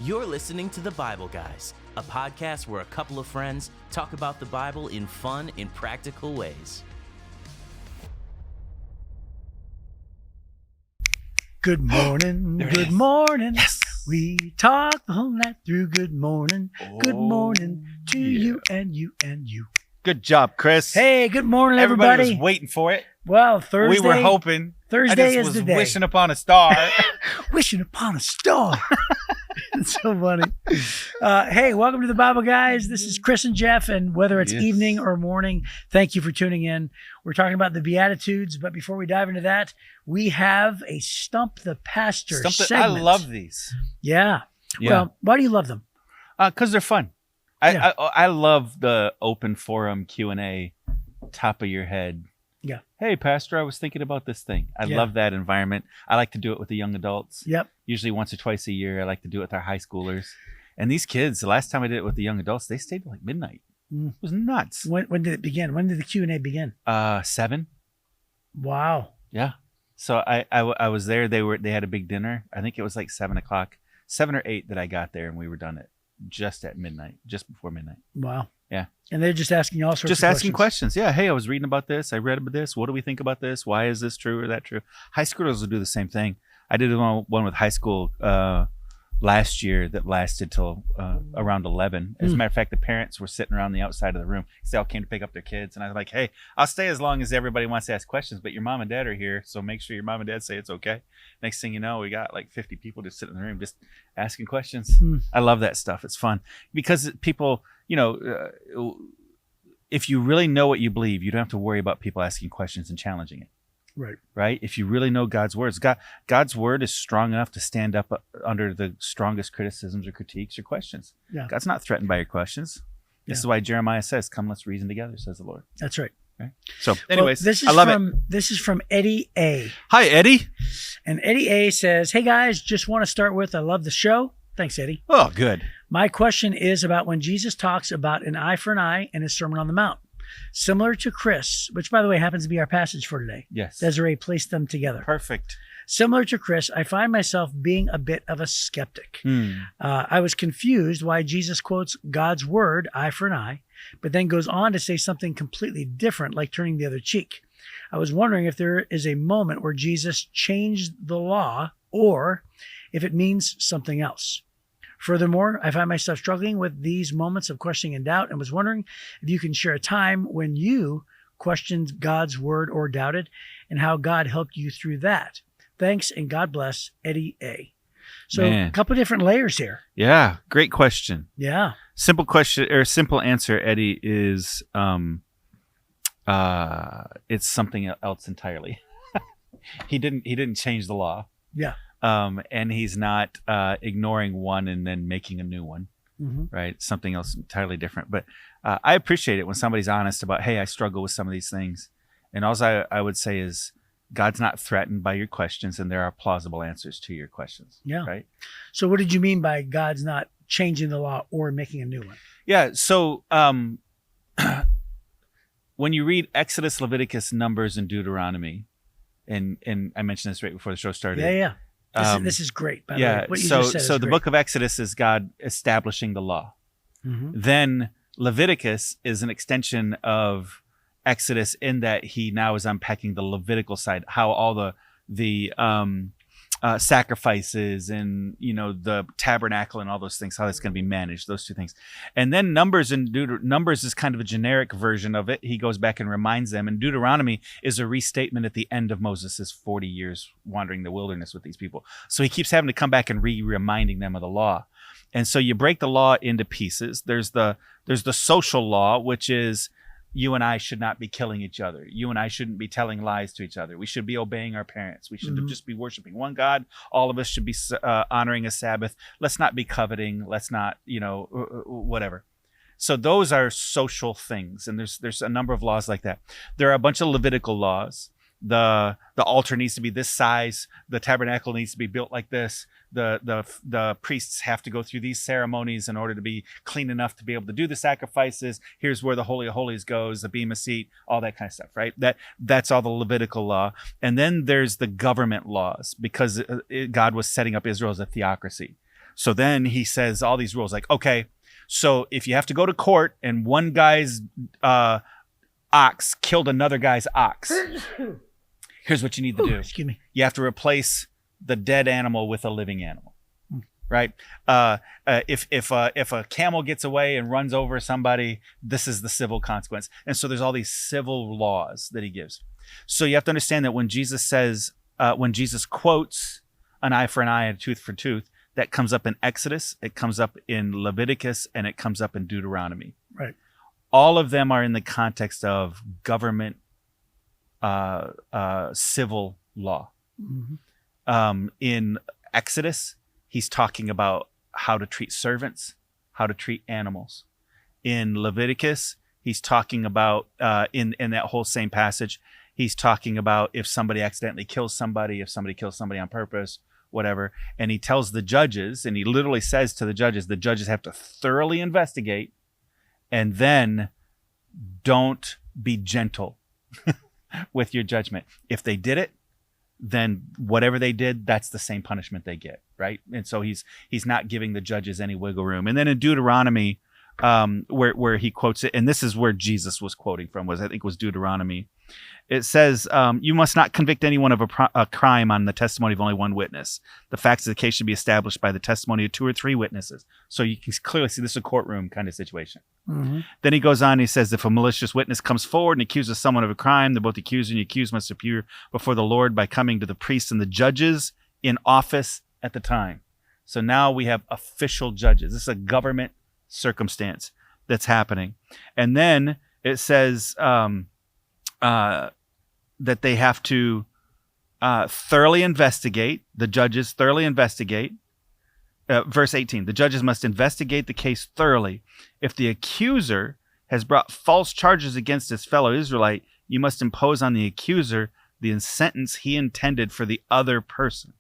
You're listening to The Bible Guys, a podcast where a couple of friends talk about the Bible in fun and practical ways. Good morning, good morning. Yes. We talk the whole night through. Good morning, good morning to you and you and you. Good job, Chris. Hey, good morning, Everybody everybody. was waiting for it. Well, Thursday. We were hoping. Thursday I is just the was day. wishing upon a star. Wishing upon a star. It's so funny. Hey, welcome to the Bible Guys. This is Chris and Jeff, and whether it's Yes. evening or morning, thank you for tuning in. We're talking about the Beatitudes, but before we dive into that, we have a Stump the Pastor I segment. love these. Yeah. Well, why do you love them? Because they're fun. I love the open forum Q&A, top of your head. Yeah. Hey, Pastor, I was thinking about this thing. I love that environment. I like to do it with the young adults. Yep. Usually once or twice a year. I like to do it with our high schoolers. And these kids, the last time I did it with the young adults, they stayed till like midnight. It was nuts. When did it begin? When did the Q&A begin? 7. Wow. Yeah. So I was there. They had a big dinner. I think it was like 7 o'clock, 7 or 8 that I got there, and we were done at just before midnight. Wow. Yeah. And they're just asking you all sorts Just of asking questions. Yeah. Hey, I was reading about this. I read about this. What do we think about this? Why is this true or that true? High schoolers will do the same thing. I did one with high school last year that lasted till around 11. As a matter of fact, the parents were sitting around the outside of the room. They all came to pick up their kids. And I was like, hey, I'll stay as long as everybody wants to ask questions, but your mom and dad are here. So make sure your mom and dad say it's okay. Next thing you know, we got like 50 people just sitting in the room just asking questions. I love that stuff. It's fun because people, if you really know what you believe, you don't have to worry about people asking questions and challenging it. Right. If you really know God's words, God's word is strong enough to stand up under the strongest criticisms or critiques or questions. Yeah. God's not threatened by your questions. This is why Jeremiah says, come, let's reason together, says the Lord. That's right. Right? So anyways, this is I love it. This is from Eddie A. Hi, Eddie. And Eddie A says, hey guys, just want to start with, I love the show. Thanks, Eddie. Oh, good. My question is about when Jesus talks about an eye for an eye in his Sermon on the Mount. Similar to Chris, which by the way happens to be our passage for today. Yes. Desiree placed them together. Perfect. Similar to Chris, I find myself being a bit of a skeptic. I was confused why Jesus quotes God's word, eye for an eye, but then goes on to say something completely different, like turning the other cheek. I was wondering if there is a moment where Jesus changed the law or if it means something else. Furthermore, I find myself struggling with these moments of questioning and doubt and was wondering if you can share a time when you questioned God's word or doubted and how God helped you through that. Thanks and God bless, Eddie A. So a couple of different layers here. Yeah. Great question. Yeah. Simple question or simple answer, Eddie, is it's something else entirely. He didn't change the law. Yeah. And he's not ignoring one and then making a new one, right? Something else entirely different. But I appreciate it when somebody's honest about, hey, I struggle with some of these things. And all I would say is God's not threatened by your questions, and there are plausible answers to your questions. Yeah. Right. So what did you mean by God's not changing the law or making a new one? Yeah. So when you read Exodus, Leviticus, Numbers, and Deuteronomy, and I mentioned this right before the show started. Yeah. This is great. By the way. What you just said is the great. book of Exodus is God establishing the law. Then Leviticus is an extension of Exodus in that he now is unpacking the Levitical side, how all the sacrifices and the tabernacle and all those things, how that's going to be managed, those two things. And then Numbers is kind of a generic version of it. He goes back and reminds them, and Deuteronomy is a restatement at the end of Moses' 40 years wandering the wilderness with these people. So he keeps having to come back and reminding them of the law. And so you break the law into pieces. There's the social law, which is you and I should not be killing each other. You and I shouldn't be telling lies to each other. We should be obeying our parents. We should just be worshiping one God. All of us should be honoring a Sabbath. Let's not be coveting. Let's not, whatever. So those are social things. And there's a number of laws like that. There are a bunch of Levitical laws. The altar needs to be this size. The tabernacle needs to be built like this. The priests have to go through these ceremonies in order to be clean enough to be able to do the sacrifices. Here's where the Holy of Holies goes, the bema seat, all that kind of stuff, right? That's all the Levitical law. And then there's the government laws because God was setting up Israel as a theocracy. So then he says all these rules like, okay, so if you have to go to court and one guy's ox killed another guy's ox, here's what you need to do. Excuse me. You have to replace the dead animal with a living animal, right? If a camel gets away and runs over somebody, this is the civil consequence. And so there's all these civil laws that he gives. So you have to understand that when Jesus says, when Jesus quotes an eye for an eye and a tooth for tooth, that comes up in Exodus, it comes up in Leviticus, and it comes up in Deuteronomy. Right. All of them are in the context of government, civil law. In Exodus, he's talking about how to treat servants, how to treat animals. In Leviticus, he's talking about, in that whole same passage, he's talking about if somebody accidentally kills somebody, if somebody kills somebody on purpose, whatever. And he tells the judges, and he literally says to the judges have to thoroughly investigate, and then don't be gentle with your judgment. If they did it, then whatever they did, that's the same punishment they get, right? And so he's not giving the judges any wiggle room. And then in Deuteronomy, where he quotes it, and this is where Jesus was quoting from, was Deuteronomy. It says, you must not convict anyone of a crime on the testimony of only one witness. The facts of the case should be established by the testimony of 2 or 3 witnesses. So you can clearly see this is a courtroom kind of situation. Then he goes on, he says, if a malicious witness comes forward and accuses someone of a crime, then both the accuser and the accused must appear before the Lord by coming to the priests and the judges in office at the time. So now we have official judges. This is a government circumstance that's happening. And then it says that they have to thoroughly investigate. The judges thoroughly investigate. Verse 18, the judges must investigate the case thoroughly. If the accuser has brought false charges against his fellow Israelite, you must impose on the accuser the sentence he intended for the other person.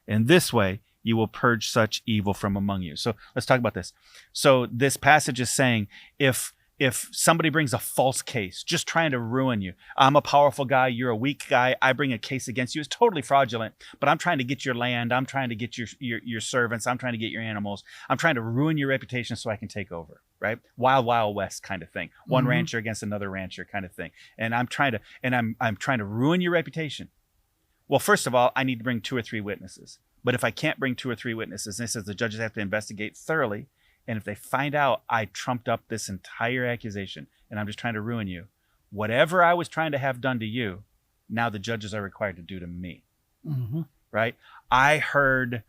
In this way, you will purge such evil from among you. So let's talk about this. So this passage is saying, if somebody brings a false case, just trying to ruin you, I'm a powerful guy, you're a weak guy, I bring a case against you, it's totally fraudulent, but I'm trying to get your land, I'm trying to get your servants, I'm trying to get your animals, I'm trying to ruin your reputation so I can take over, right? Wild, Wild West kind of thing. One rancher against another rancher kind of thing. And I'm trying to ruin your reputation. Well, first of all, I need to bring 2 or 3 witnesses. But if I can't bring 2 or 3 witnesses, and it says the judges have to investigate thoroughly, and if they find out I trumped up this entire accusation and I'm just trying to ruin you, whatever I was trying to have done to you, now the judges are required to do to me. Right? I heard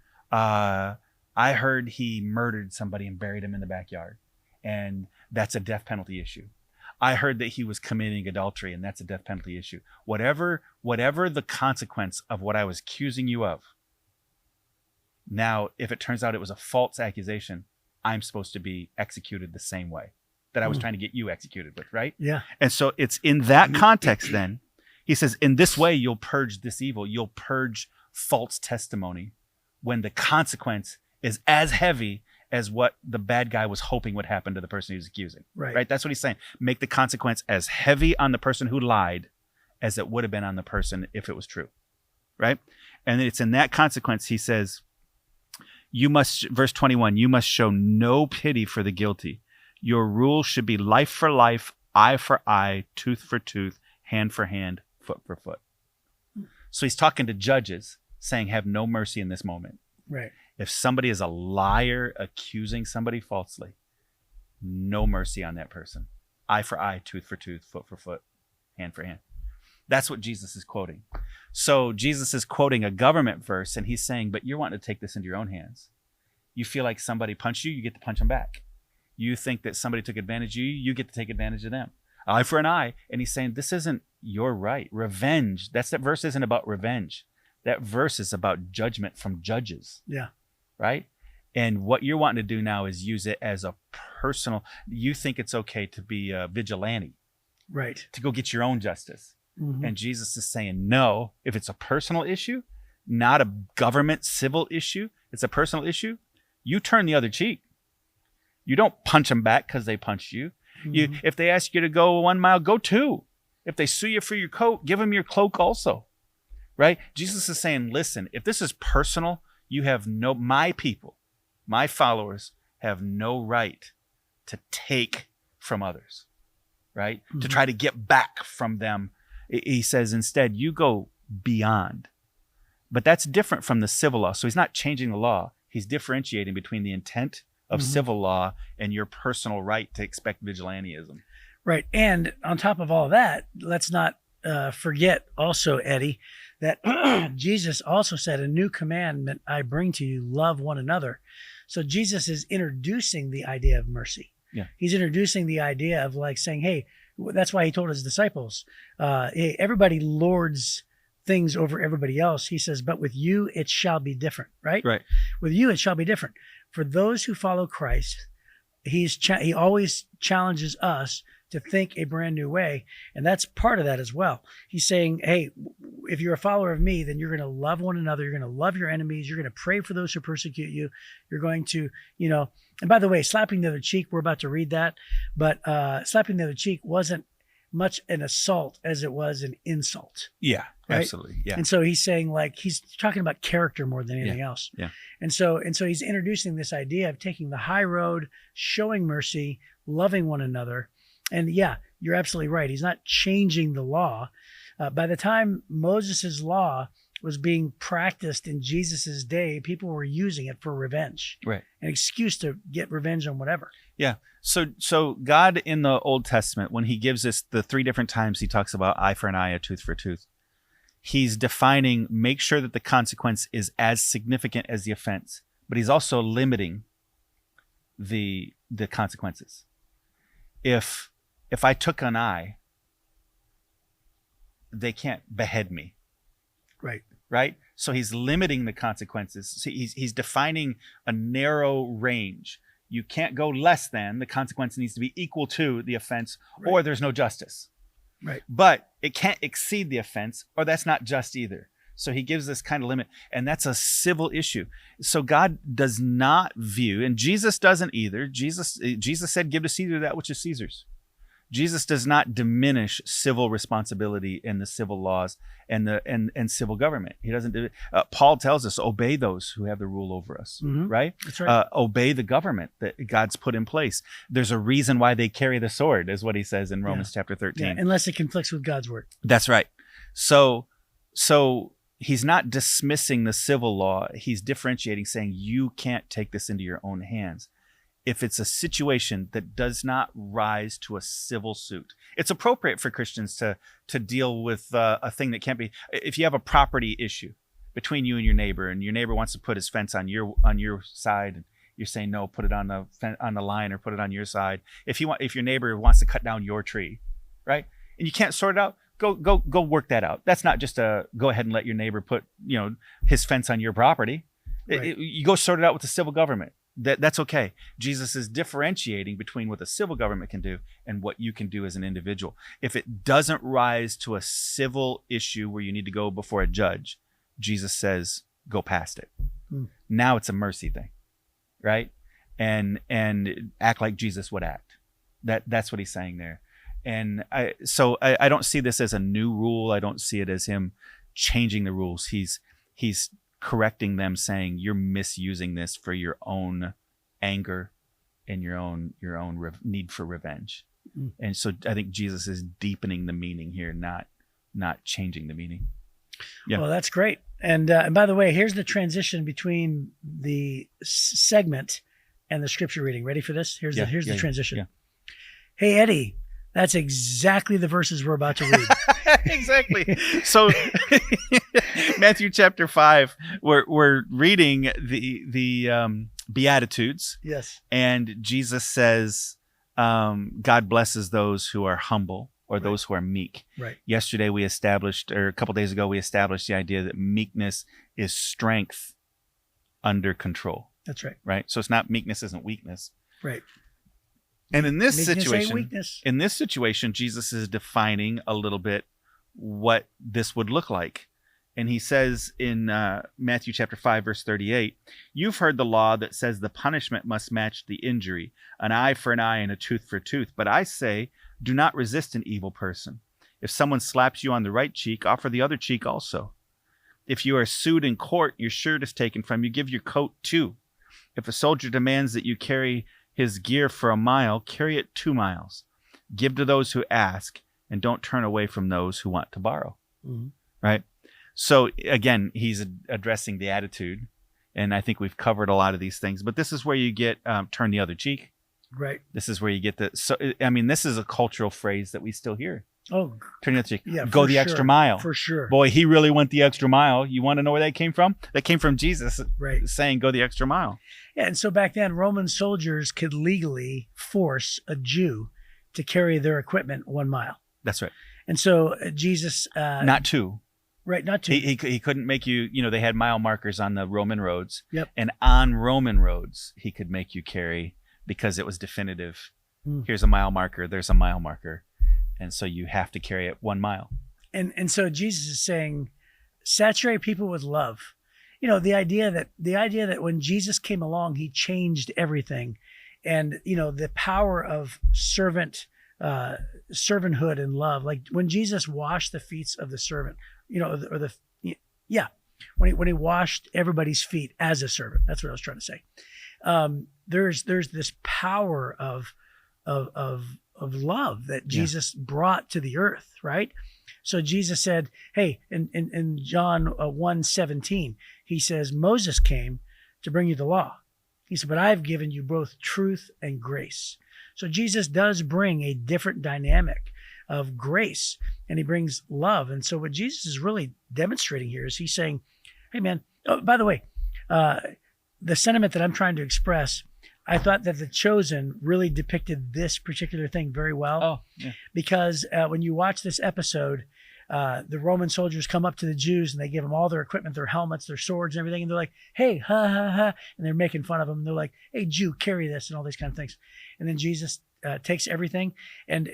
he murdered somebody and buried him in the backyard, and that's a death penalty issue. I heard that he was committing adultery, and that's a death penalty issue. Whatever the consequence of what I was accusing you of, now, if it turns out it was a false accusation, I'm supposed to be executed the same way that I was trying to get you executed with, right? Yeah. And so it's in that context then, he says, in this way, you'll purge this evil. You'll purge false testimony when the consequence is as heavy as what the bad guy was hoping would happen to the person he was accusing. Right? That's what he's saying. Make the consequence as heavy on the person who lied as it would have been on the person if it was true. Right? And it's in that consequence, he says, verse 21, you must show no pity for the guilty. Your rule should be life for life, eye for eye, tooth for tooth, hand for hand, foot for foot. So he's talking to judges saying, have no mercy in this moment. Right. If somebody is a liar accusing somebody falsely, no mercy on that person. Eye for eye, tooth for tooth, foot for foot, hand for hand. That's what Jesus is quoting. So Jesus is quoting a government verse, and he's saying, but you're wanting to take this into your own hands. You feel like somebody punched you, you get to punch them back. You think that somebody took advantage of you, you get to take advantage of them. Eye for an eye. And he's saying, this isn't your right. Revenge. That verse isn't about revenge. That verse is about judgment from judges. Yeah. Right? And what you're wanting to do now is use it as a personal, you think it's okay to be a vigilante. Right. To go get your own justice. And Jesus is saying, no, if it's a personal issue, not a government civil issue, it's a personal issue, you turn the other cheek. You don't punch them back because they punched you. If they ask you to go 1 mile, go 2. If they sue you for your coat, give them your cloak also. Right? Jesus is saying, listen, if this is personal, you have my people My followers have no right to take from others, right? To try to get back from them. He says instead, you go beyond. But that's different from the civil law. So he's not changing the law. He's differentiating between the intent of civil law and your personal right to expect vigilantism. Right. And on top of all that, let's not forget also, Eddie, that Jesus also said, a new commandment I bring to you, love one another. So Jesus is introducing the idea of mercy. Yeah. He's introducing the idea of like saying, hey, that's why he told his disciples, hey, everybody lords things over everybody else. He says, but with you, it shall be different, right? Right. With you, it shall be different. For those who follow Christ, he always challenges us to think a brand new way. And that's part of that as well. He's saying, hey, if you're a follower of me, then you're going to love one another. You're going to love your enemies. You're going to pray for those who persecute you. You're going to, and by the way, slapping the other cheek, we're about to read that, but slapping the other cheek wasn't much an assault as it was an insult. Yeah, right? absolutely. Yeah. And so he's saying, like, he's talking about character more than anything else. Yeah. And so he's introducing this idea of taking the high road, showing mercy, loving one another. And yeah, you're absolutely right. He's not changing the law. By the time Moses' law was being practiced in Jesus's day, people were using it for revenge, Right. an excuse to get revenge on whatever. Yeah. So God in the Old Testament, when he gives us the 3 different times he talks about eye for an eye, a tooth for a tooth, he's defining, make sure that the consequence is as significant as the offense, but he's also limiting the consequences. If I took an eye, they can't behead me. Right. Right? So he's limiting the consequences. So he's defining a narrow range. You can't go less than, the consequence needs to be equal to the offense, Right. or there's no justice. Right. But it can't exceed the offense, or that's not just either. So he gives this kind of limit, and that's a civil issue. So God does not view, and Jesus doesn't either. Jesus said, give to Caesar that which is Caesar's. Jesus does not diminish civil responsibility in the civil laws and civil government. He doesn't do it. Paul tells us, obey those who have the rule over us, right? That's right. Obey the government that God's put in place. There's a reason why they carry the sword, is what he says in Romans chapter 13. Yeah, unless it conflicts with God's word. That's right. So he's not dismissing the civil law. He's differentiating, saying you can't take this into your own hands. If it's a situation that does not rise to a civil suit, it's appropriate for Christians to deal with a thing that can't be. If you have a property issue between you and your neighbor wants to put his fence on your side, and you're saying no, put it on the line or put it on your side. If your neighbor wants to cut down your tree, right, and you can't sort it out, go work that out. That's not just a go ahead and let your neighbor put his fence on your property. Right. You go sort it out with the civil government. That's okay. Jesus is differentiating between what the civil government can do and what you can do as an individual. If it doesn't rise to a civil issue where you need to go before a judge, Jesus says, go past it. Now it's a mercy thing, right? And act like Jesus would act. That's what he's saying there. And I don't see this as a new rule. I don't see it as him changing the rules. He's correcting them, saying you're misusing this for your own anger and your own need for revenge. And so I think Jesus is deepening the meaning here, not changing the meaning. Yeah. Well, that's great. And by the way, here's the transition between the segment and the scripture reading. Ready for this? Here's the transition. Yeah. Hey, Eddie, that's exactly the verses we're about to read. Exactly. So Matthew chapter 5, we're reading the Beatitudes. Yes. And Jesus says, God blesses those who are humble, or those who are meek. Right. Yesterday a couple days ago, we established the idea that meekness is strength under control. That's right. Right. So it's not, meekness isn't weakness. Right. And in this Meekness ain't situation, Jesus is defining a little bit what this would look like. And he says in Matthew chapter 5, verse 38, you've heard the law that says the punishment must match the injury, an eye for an eye and a tooth for a tooth. But I say, do not resist an evil person. If someone slaps you on the right cheek, offer the other cheek also. If you are sued in court, your shirt is taken from you, give your coat too. If a soldier demands that you carry his gear for a mile, carry it 2 miles. Give to those who ask, and don't turn away from those who want to borrow. Mm-hmm. Right? So again, he's addressing the attitude, and I think we've covered a lot of these things. But this is where you get turn the other cheek. Right. This is where you get the. So I mean, this is a cultural phrase that we still hear. Oh, turn the other cheek. yeah. Go the extra mile. For sure. Boy, he really went the extra mile. You want to know where that came from? That came from Jesus, right, saying, "Go the extra mile." Yeah, and so back then, Roman soldiers could legally force a Jew to carry their equipment 1 mile. That's right. And so Jesus, not 2. Right, not 2. He couldn't make you. You know, they had mile markers on the Roman roads. Yep. And on Roman roads, he could make you carry because it was definitive. Here's a mile marker. There's a mile marker. And so you have to carry it 1 mile. And so Jesus is saying, saturate people with love. You know, the idea that when Jesus came along, he changed everything. And, you know, the power of servanthood and love. Like when Jesus washed the feet of the servant, you know, when he washed everybody's feet as a servant. That's what I was trying to say. There's this power of love that Jesus brought to the earth, right? So Jesus said, hey, in John 1:17, he says, Moses came to bring you the law. He said, but I've given you both truth and grace. So Jesus does bring a different dynamic of grace, and he brings love. And so what Jesus is really demonstrating here is he's saying, hey, man, oh, by the way, the sentiment that I'm trying to express, I thought that The Chosen really depicted this particular thing very well. Oh, yeah. Because when you watch this episode, the Roman soldiers come up to the Jews and they give them all their equipment, their helmets, their swords, and everything. And they're like, hey, ha, ha, ha. And they're making fun of them. And they're like, hey, Jew, carry this and all these kind of things. And then Jesus takes everything and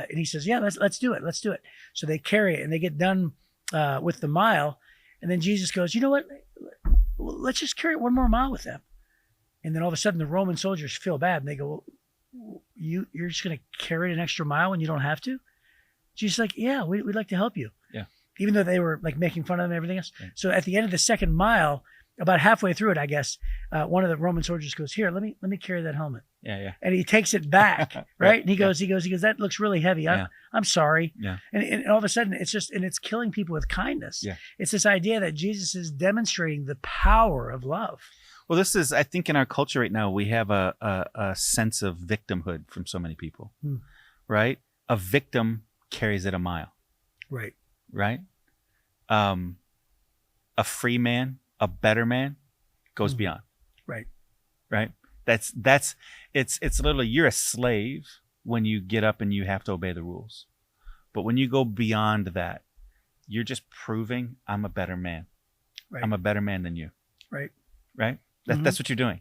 he says, yeah, let's do it. Let's do it. So they carry it and they get done with the mile. And then Jesus goes, you know what? Let's just carry it 1 more mile with them. And then all of a sudden the Roman soldiers feel bad and they go, well, you're just going to carry an extra mile when you don't have to? Jesus is like, yeah, we'd like to help you. Yeah. Even though they were like making fun of them and everything else. Yeah. So at the end of the second mile, about halfway through it, I guess, one of the Roman soldiers goes, here, let me carry that helmet. Yeah, yeah. And he takes it back, right? And he goes, that looks really heavy. I'm sorry. Yeah. And all of a sudden it's killing people with kindness. Yeah. It's this idea that Jesus is demonstrating the power of love. Well, this is, I think in our culture right now, we have a sense of victimhood from so many people, right? A victim carries it a mile. Right. Right? A free man, a better man goes beyond. Right. Right? It's literally, you're a slave when you get up and you have to obey the rules. But when you go beyond that, you're just proving I'm a better man. Right. I'm a better man than you. Right. Right? That's what you're doing.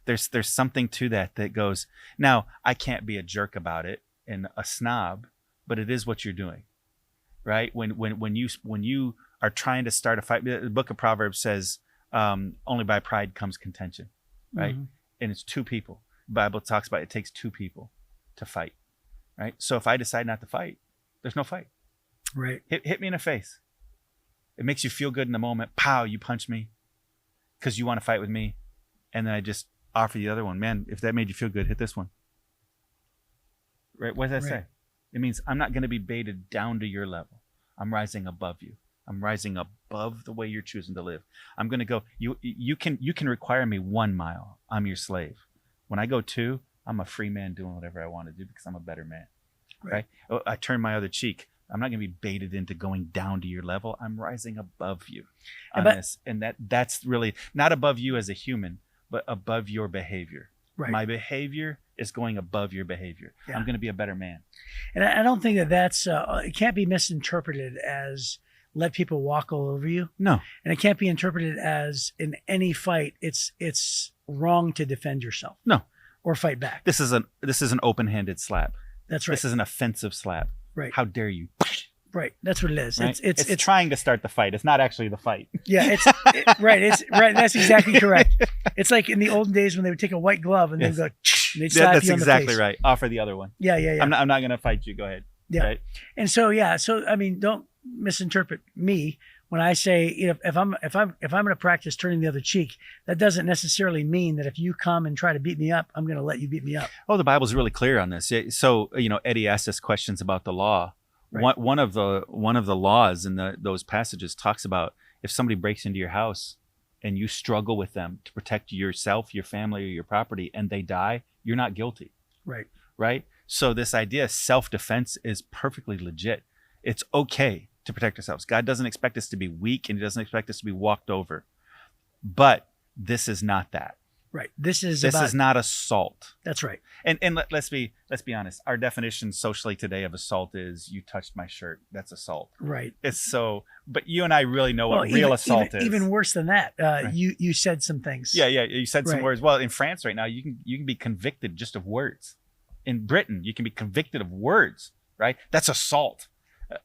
There's something to that goes, now I can't be a jerk about it and a snob, but it is what you're doing. Right? When you are trying to start a fight, the book of Proverbs says, only by pride comes contention. Right? And it's 2 people. The Bible talks about it takes 2 people to fight. Right? So if I decide not to fight, there's no fight. Right. Hit me in the face. It makes you feel good in the moment. Pow, you punch me because you want to fight with me. And then I just offer the other one. Man, if that made you feel good, hit this one. Right? What does that say? It means I'm not going to be baited down to your level. I'm rising above you. I'm rising above the way you're choosing to live. I'm going to go, you can require me 1 mile. I'm your slave. When I go 2, I'm a free man doing whatever I want to do because I'm a better man. Right? I turn my other cheek. I'm not going to be baited into going down to your level. I'm rising above you on this. And that's really not above you as a human, but above your behavior. Right. My behavior is going above your behavior. Yeah. I'm going to be a better man. And I don't think that's, it can't be misinterpreted as let people walk all over you. No. And it can't be interpreted as in any fight, it's wrong to defend yourself. No. Or fight back. This is an open-handed slap. That's right. This is an offensive slap. Right. How dare you? Right. That's what it is. Right? It's trying to start the fight. It's not actually the fight. Yeah. Right. It's right. That's exactly correct. It's like in the olden days when they would take a white glove and they'd go, and they'd slap that's you on the exactly face. Right. Offer the other one. Yeah. I'm not going to fight you. Go ahead. Yeah. Right? And so, I mean, don't misinterpret me when I say, if I'm going to practice turning the other cheek, that doesn't necessarily mean that if you come and try to beat me up, I'm going to let you beat me up. Oh, the Bible's really clear on this. So, Eddie asked us questions about the law. Right. One of the laws in those passages talks about if somebody breaks into your house and you struggle with them to protect yourself, your family, or your property, and they die, you're not guilty. Right. Right? So this idea of self-defense is perfectly legit. It's okay to protect ourselves. God doesn't expect us to be weak, and he doesn't expect us to be walked over. But this is not that. Right. This is not assault. That's right. And let's be honest. Our definition socially today of assault is you touched my shirt. That's assault. Right. It's so. But you and I really know what real assault is. Even worse than that. Right. You said some things. Yeah. You said some Right. words. Well, in France right now, you can be convicted just of words. In Britain, you can be convicted of words. Right. That's assault.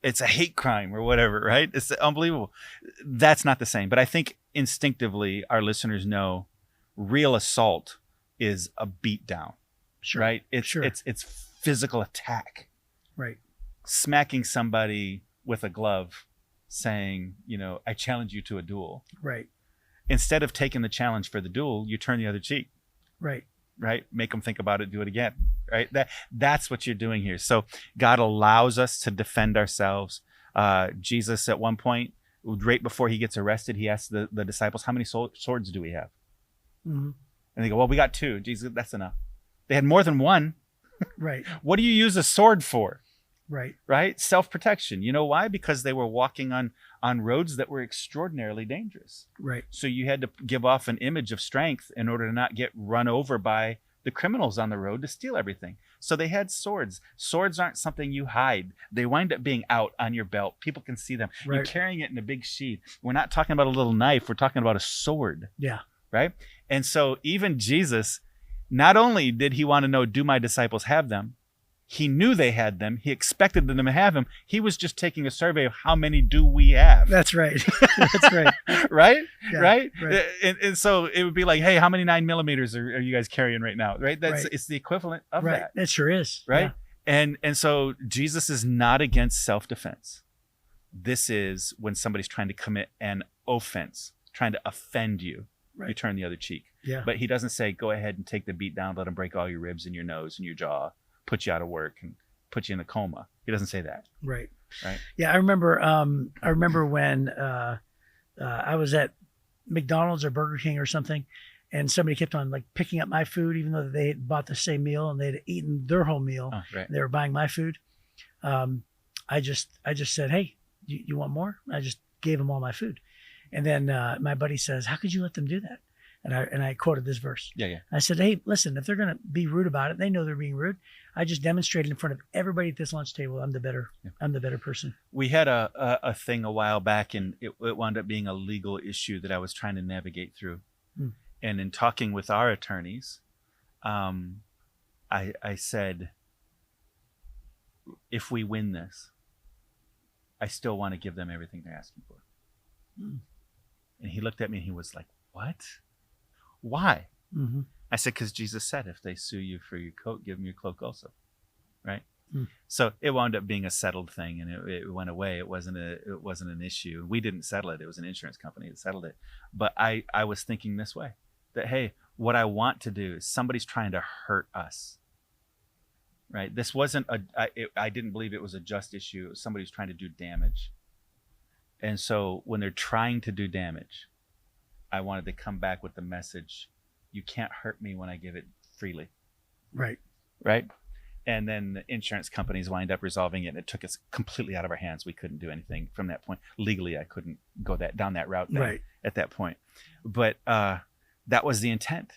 It's a hate crime or whatever. Right. It's unbelievable. That's not the same. But I think instinctively our listeners know real assault is a beat down. Sure. Right. It's physical attack. Right. Smacking somebody with a glove, saying, I challenge you to a duel. Right. Instead of taking the challenge for the duel, you turn the other cheek. Right. Right. Make them think about it. Do it again. Right. That's what you're doing here. So God allows us to defend ourselves. Jesus, at one point, right before he gets arrested, he asks the disciples, how many swords do we have? Mm-hmm. And they go, well, we got 2. Jesus, that's enough. They had more than one. Right. What do you use a sword for? Right. Right? Self-protection. You know why? Because they were walking on roads that were extraordinarily dangerous. Right. So you had to give off an image of strength in order to not get run over by the criminals on the road to steal everything. So they had swords. Swords aren't something you hide. They wind up being out on your belt. People can see them. Right. You're carrying it in a big sheath. We're not talking about a little knife. We're talking about a sword. Yeah. Right? And so even Jesus, not only did he want to know, do my disciples have them? He knew they had them. He expected them to have them. He was just taking a survey of how many do we have. That's right. That's right. Right? Yeah, right? right. And so it would be like, hey, how many 9mm are you guys carrying right now? Right? Right. It's the equivalent of Right. that. It sure is. Right? Yeah. And so Jesus is not against self-defense. This is when somebody's trying to commit an offense, trying to offend you. Right. You turn the other cheek. Yeah. But he doesn't say, go ahead and take the beat down, let him break all your ribs and your nose and your jaw, put you out of work and put you in a coma. He doesn't say that. Right. Right. Yeah. I remember when I was at McDonald's or Burger King or something, and somebody kept on like picking up my food, even though they had bought the same meal and they'd eaten their whole meal. Oh, right. They were buying my food. I just said, hey, you want more? I just gave them all my food. And then my buddy says, how could you let them do that? And I quoted this verse. Yeah. I said, hey, listen, if they're going to be rude about it, they know they're being rude. I just demonstrated in front of everybody at this lunch table, I'm the better person. We had a thing a while back, and it wound up being a legal issue that I was trying to navigate through. Hmm. And in talking with our attorneys, I said, if we win this, I still want to give them everything they're asking for. Hmm. And he looked at me and he was like, what? Why? Mm-hmm. I said, because Jesus said, if they sue you for your coat, give them your cloak also. Right? Hmm. So it wound up being a settled thing, and it went away. It wasn't an issue. We didn't settle it. It was an insurance company that settled it. But I was thinking this way, that, hey, what I want to do is somebody's trying to hurt us. Right? This wasn't I didn't believe it was a just issue. It was somebody who's trying to do damage. And so when they're trying to do damage, I wanted to come back with the message, you can't hurt me when I give it freely. Right. Right? And then the insurance companies wind up resolving it, and it took us completely out of our hands. We couldn't do anything from that point. Legally, I couldn't go down that route Right. at that point. But that was the intent.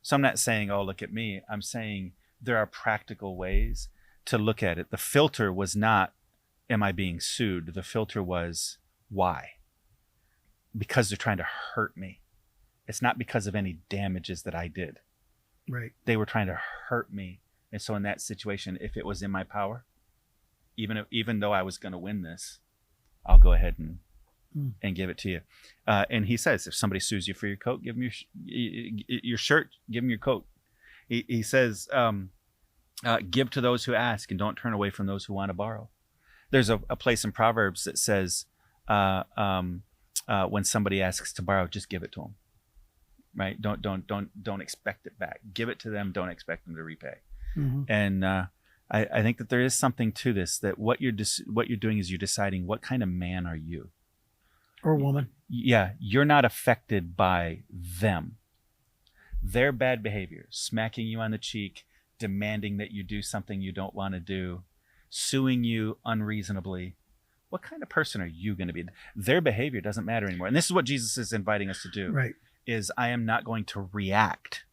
So I'm not saying, oh, look at me. I'm saying there are practical ways to look at it. The filter was not, am I being sued? The filter was, why? Because they're trying to hurt me. It's not because of any damages that I did. Right. They were trying to hurt me. And so in that situation, if it was in my power, even though I was going to win this, I'll go ahead and give it to you. And he says, if somebody sues you for your coat, give them your shirt, give them your coat. He says, give to those who ask and don't turn away from those who want to borrow. There's a place in Proverbs that says, when somebody asks to borrow, just give it to them. Right? Don't expect it back. Give it to them. Don't expect them to repay. Mm-hmm. And I think that there is something to this, that what you're doing is you're deciding what kind of man are you, or woman. Yeah, you're not affected by them, their bad behavior, smacking you on the cheek, demanding that you do something you don't want to do, suing you unreasonably. What kind of person are you going to be? Their behavior doesn't matter anymore. And this is what Jesus is inviting us to do. Right. Is I am not going to react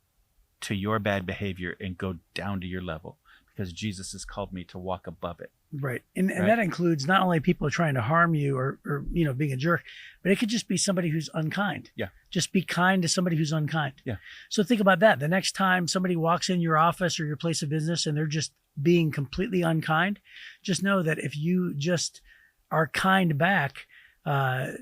to your bad behavior and go down to your level, because Jesus has called me to walk above it. Right. And that includes not only people trying to harm you or being a jerk, but it could just be somebody who's unkind. Yeah. Just be kind to somebody who's unkind. Yeah. So think about that. The next time somebody walks in your office or your place of business and they're just being completely unkind, just know that if you just are kind back,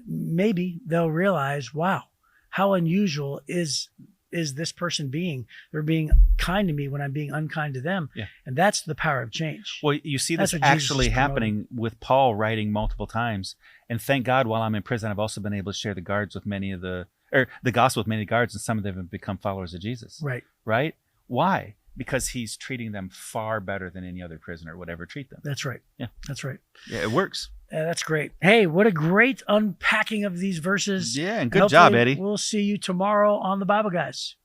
maybe they'll realize, wow, how unusual is this person being? They're being kind to me when I'm being unkind to them. Yeah. And that's the power of change. Well, you see this actually happening with Paul writing multiple times. And thank God, while I'm in prison, I've also been able to share the gospel with many of the guards, and some of them have become followers of Jesus. Right. Right? Why? Because he's treating them far better than any other prisoner would ever treat them. That's right. Yeah. That's right. Yeah, it works. That's great. Hey, what a great unpacking of these verses. Yeah, and good job, Eddie. We'll see you tomorrow on the Bible Guys.